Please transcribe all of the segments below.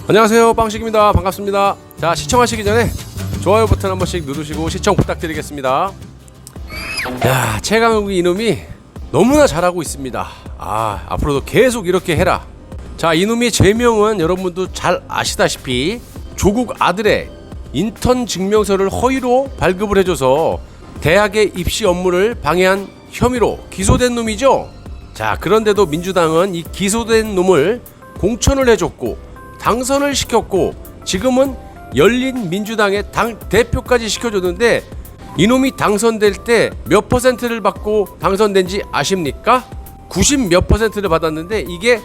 안녕하세요, 빵식입니다. 반갑습니다. 자, 시청하시기 전에 좋아요 버튼 한 번씩 누르시고 시청 부탁드리겠습니다. 야, 최강욱이 이놈이 너무나 잘하고 있습니다. 앞으로도 계속 이렇게 해라. 자, 이놈의 제명은 여러분도 잘 아시다시피 조국 아들의 인턴 증명서를 허위로 발급을 해줘서 대학의 입시 업무를 방해한 혐의로 기소된 놈이죠. 자, 그런데도 민주당은 이 기소된 놈을 공천을 해줬고 당선을 시켰고 지금은 열린민주당의 당대표까지 시켜줬는데 이놈이 당선될 때 몇 퍼센트를 받고 당선된지 아십니까? 90 몇 퍼센트를 받았는데 이게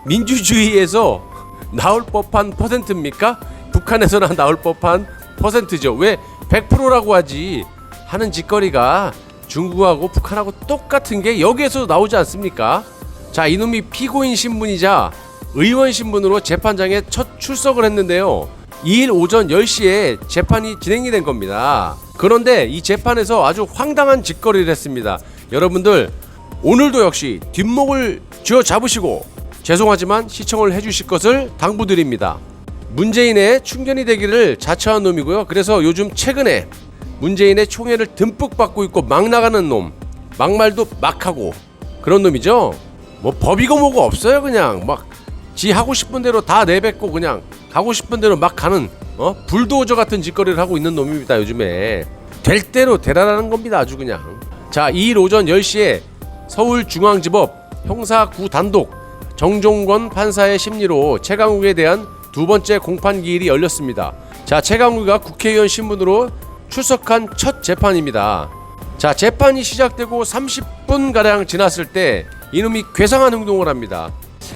민주주의에서 나올 법한 퍼센트입니까? 북한에서나 나올 법한 퍼센트죠. 왜 100%라고 하지? 하는 짓거리가 중국하고 북한하고 똑같은 게 여기에서 나오지 않습니까? 자, 이놈이 피고인 신분이자 의원 신분으로 재판장에 첫 출석을 했는데요. 2일 오전 10시에 재판이 진행이 된 겁니다. 그런데 이 재판에서 아주 황당한 짓거리를 했습니다. 여러분들 오늘도 역시 뒷목을 쥐어 잡으시고 죄송하지만 시청을 해주실 것을 당부드립니다. 문재인의 충견이 되기를 자처한 놈이고요. 그래서 요즘 최근에 문재인의 총애를 듬뿍 받고 있고 막 나가는 놈, 막말도 막 하고 그런 놈이죠. 뭐 법이고 뭐고 없어요. 그냥 막 지 하고 싶은 대로 다 내뱉고 그냥 가고 싶은 대로 막 가는 불도저 같은 짓거리를 하고 있는 놈입니다. 요즘에 될 대로 되라라는 겁니다. 아주 그냥. 자, 2일 오전 10시에 서울중앙지법 형사9 단독 정종권 판사의 심리로 최강욱에 대한 두 번째 공판기일이 열렸습니다. 자, 최강욱이가 국회의원 신분으로 출석한 첫 재판입니다. 자, 재판이 시작되고 30분가량 지났을 때 이놈이 괴상한 행동을 합니다.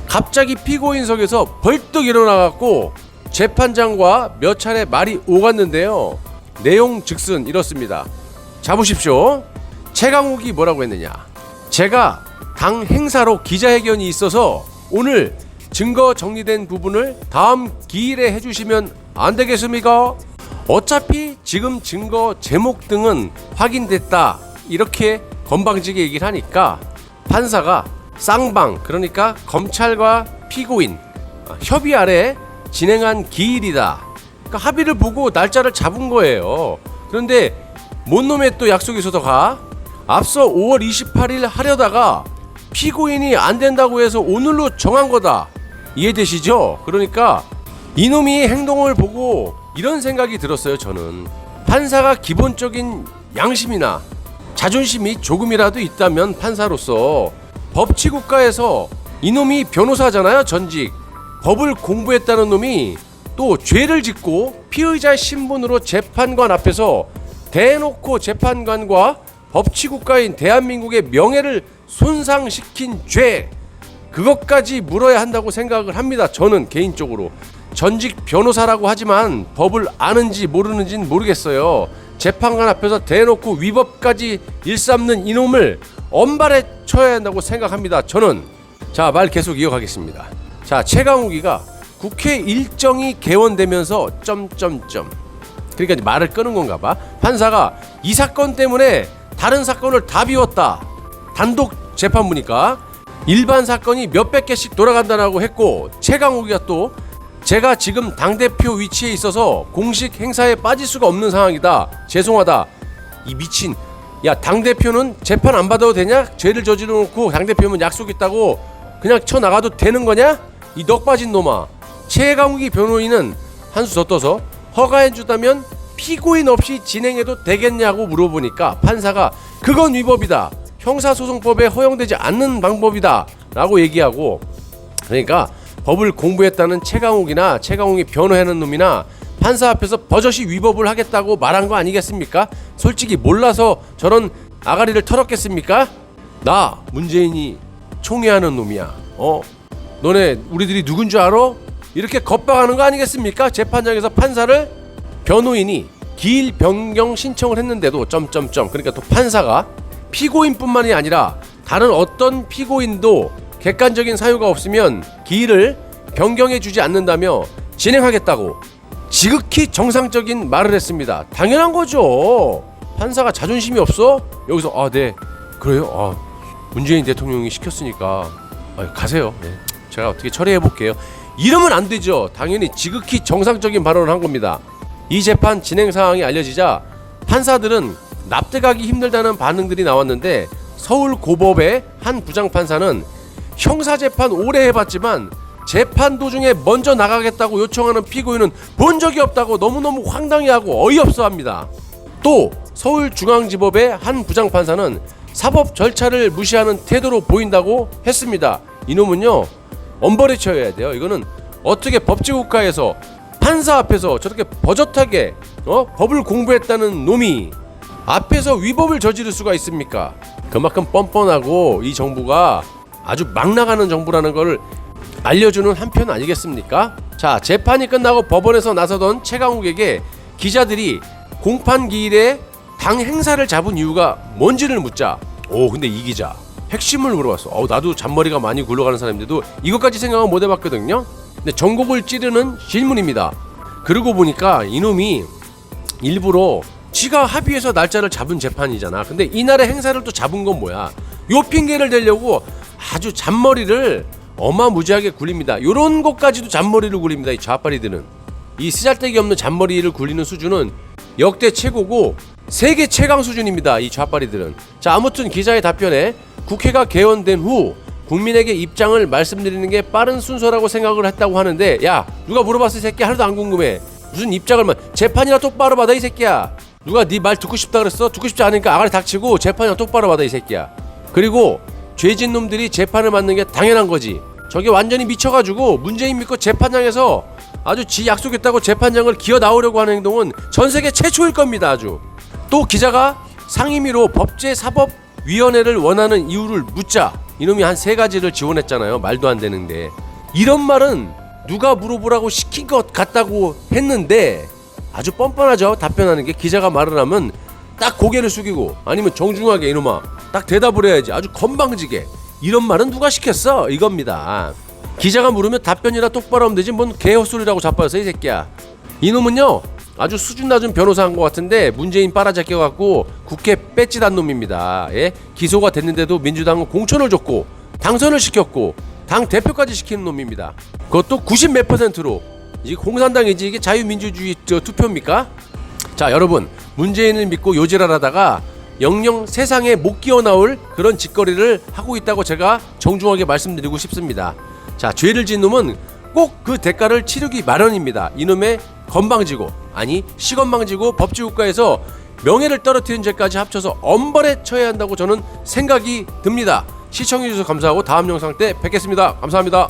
갑자기 피고인석에서 벌떡 일어나갖고 재판장과 몇 차례 말이 오갔는데요. 내용 즉슨 이렇습니다. 자, 보십시오. 최강욱이 뭐라고 했느냐. 제가 당 행사로 기자회견이 있어서 오늘 증거 정리된 부분을 다음 기일에 해주시면 안 되겠습니까? 어차피 지금 증거 제목 등은 확인됐다 이렇게 건방지게 얘기를 하니까 판사가 쌍방, 그러니까 검찰과 피고인 협의 아래 진행한 기일이다. 그러니까 합의를 보고 날짜를 잡은 거예요. 그런데 뭔 놈의 또 약속이 있어서가 앞서 5월 28일 하려다가 피고인이 안 된다고 해서 오늘로 정한 거다. 이해되시죠? 그러니까 이놈이 행동을 보고 이런 생각이 들었어요. 저는 판사가 기본적인 양심이나 자존심이 조금이라도 있다면 판사로서 법치국가에서 이놈이 변호사잖아요. 전직 법을 공부했다는 놈이 또 죄를 짓고 피의자 신분으로 재판관 앞에서 대놓고 재판관과 법치국가인 대한민국의 명예를 손상시킨 죄, 그것까지 물어야 한다고 생각을 합니다. 저는 개인적으로 전직 변호사라고 하지만 법을 아는지 모르는지는 모르겠어요. 재판관 앞에서 대놓고 위법까지 일삼는 이놈을 엄발에 쳐야 한다고 생각합니다. 저는. 자, 말 계속 이어가겠습니다. 자, 최강욱이가 국회 일정이 개원되면서 그러니까 말을 끄는 건가 봐. 판사가 이 사건 때문에 다른 사건을 다 비웠다. 단독 재판부니까 일반 사건이 몇백 개씩 돌아간다라고 했고, 최강욱이가 또 제가 지금 당대표 위치에 있어서 공식 행사에 빠질 수가 없는 상황이다. 죄송하다. 이 미친, 야, 당대표는 재판 안 받아도 되냐? 죄를 저질러 놓고 당대표면 약속 있다고 그냥 쳐나가도 되는 거냐? 이 넋 빠진 놈아. 최강욱이 변호인은 한 수 더 떠서 허가해주다면 피고인 없이 진행해도 되겠냐고 물어보니까 판사가 그건 위법이다. 형사소송법에 허용되지 않는 방법이다 라고 얘기하고, 그러니까 법을 공부했다는 최강욱이나 최강욱이 변호하는 놈이나 판사 앞에서 버젓이 위법을 하겠다고 말한 거 아니겠습니까? 솔직히 몰라서 저런 아가리를 털었겠습니까? 나 문재인이 총애하는 놈이야. 너네 우리들이 누군 줄 알아? 이렇게 겁박하는 거 아니겠습니까? 재판장에서 판사를 변호인이 기일 변경 신청을 했는데도 그러니까 또 판사가 피고인뿐만이 아니라 다른 어떤 피고인도 객관적인 사유가 없으면 기일을 변경해 주지 않는다며 진행하겠다고 지극히 정상적인 말을 했습니다. 당연한 거죠. 판사가 자존심이 없어? 여기서 네 문재인 대통령이 시켰으니까 가세요. 네, 제가 어떻게 처리해 볼게요. 이러면 안 되죠. 당연히 지극히 정상적인 발언을 한 겁니다. 이 재판 진행 상황이 알려지자 판사들은 납득하기 힘들다는 반응들이 나왔는데 서울고법의 한 부장판사는 형사재판 오래 해봤지만 재판 도중에 먼저 나가겠다고 요청하는 피고인은 본 적이 없다고 너무너무 황당해하고 어이없어합니다. 또 서울중앙지법의 한 부장판사는 사법 절차를 무시하는 태도로 보인다고 했습니다. 이놈은요 엄벌에 처해야 돼요. 이거는 어떻게 법제국가에서 판사 앞에서 저렇게 버젓하게 법을 공부했다는 놈이 앞에서 위법을 저지를 수가 있습니까? 그만큼 뻔뻔하고 이 정부가 아주 막 나가는 정부라는 걸 알려주는 한편 아니겠습니까? 자, 재판이 끝나고 법원에서 나서던 최강욱에게 기자들이 공판 기일에 당 행사를 잡은 이유가 뭔지를 묻자 근데 이 기자 핵심을 물어봤어. 나도 잔머리가 많이 굴러가는 사람인데도 이것까지 생각은 못 해봤거든요. 근데 전곡을 찌르는 질문입니다. 그러고 보니까 이놈이 일부러 지가 합의해서 날짜를 잡은 재판이잖아. 근데 이날의 행사를 또 잡은 건 뭐야? 요 핑계를 대려고 아주 잔머리를 어마무지하게 굴립니다. 요런 것까지도 잔머리를 굴립니다. 이 좌파리들은. 이 쓰잘데기 없는 잔머리를 굴리는 수준은 역대 최고고 세계 최강 수준입니다. 이 좌파리들은. 자, 아무튼 기자의 답변에 국회가 개원된 후 국민에게 입장을 말씀드리는 게 빠른 순서라고 생각을 했다고 하는데, 야, 누가 물어봤어 이 새끼야? 하나도 안 궁금해. 무슨 입장을 재판이나 똑바로 받아 이 새끼야. 누가 네 말 듣고 싶다 그랬어? 듣고 싶지 않으니까 아가리 닥치고 재판이나 똑바로 받아 이 새끼야. 그리고 죄진 놈들이 재판을 받는 게 당연한 거지. 저게 완전히 미쳐가지고 문재인 믿고 재판장에서 아주 지 약속했다고 재판장을 기어 나오려고 하는 행동은 전 세계 최초일 겁니다. 아주. 또 기자가 상임위로 법제사법위원회를 원하는 이유를 묻자 이놈이 한 3가지를 지원했잖아요. 말도 안 되는데. 이런 말은 누가 물어보라고 시킨 것 같다고 했는데 아주 뻔뻔하죠. 답변하는 게. 기자가 말을 하면 딱 고개를 숙이고 아니면 정중하게 이놈아 딱 대답을 해야지. 아주 건방지게. 이런 말은 누가 시켰어? 이겁니다. 기자가 물으면 답변이라 똑바로 하면 되지 뭔 개헛소리라고 자빠졌어 이 새끼야. 이놈은요 아주 수준 낮은 변호사인 것 같은데 문재인 빨아잡혀갖고 국회 뺏지단 놈입니다. 예? 기소가 됐는데도 민주당은 공천을 줬고 당선을 시켰고 당 대표까지 시키는 놈입니다. 그것도 90몇 %로. 이게 공산당이지 이게 자유민주주의 투표입니까? 자, 여러분 문재인을 믿고 요지랄하다가 영영 세상에 못 끼어나올 그런 짓거리를 하고 있다고 제가 정중하게 말씀드리고 싶습니다. 자, 죄를 지은 놈은 꼭 그 대가를 치르기 마련입니다. 이놈의 건방지고 아니 시건방지고 법치국가에서 명예를 떨어뜨린 죄까지 합쳐서 엄벌에 처해야 한다고 저는 생각이 듭니다. 시청해주셔서 감사하고 다음 영상 때 뵙겠습니다. 감사합니다.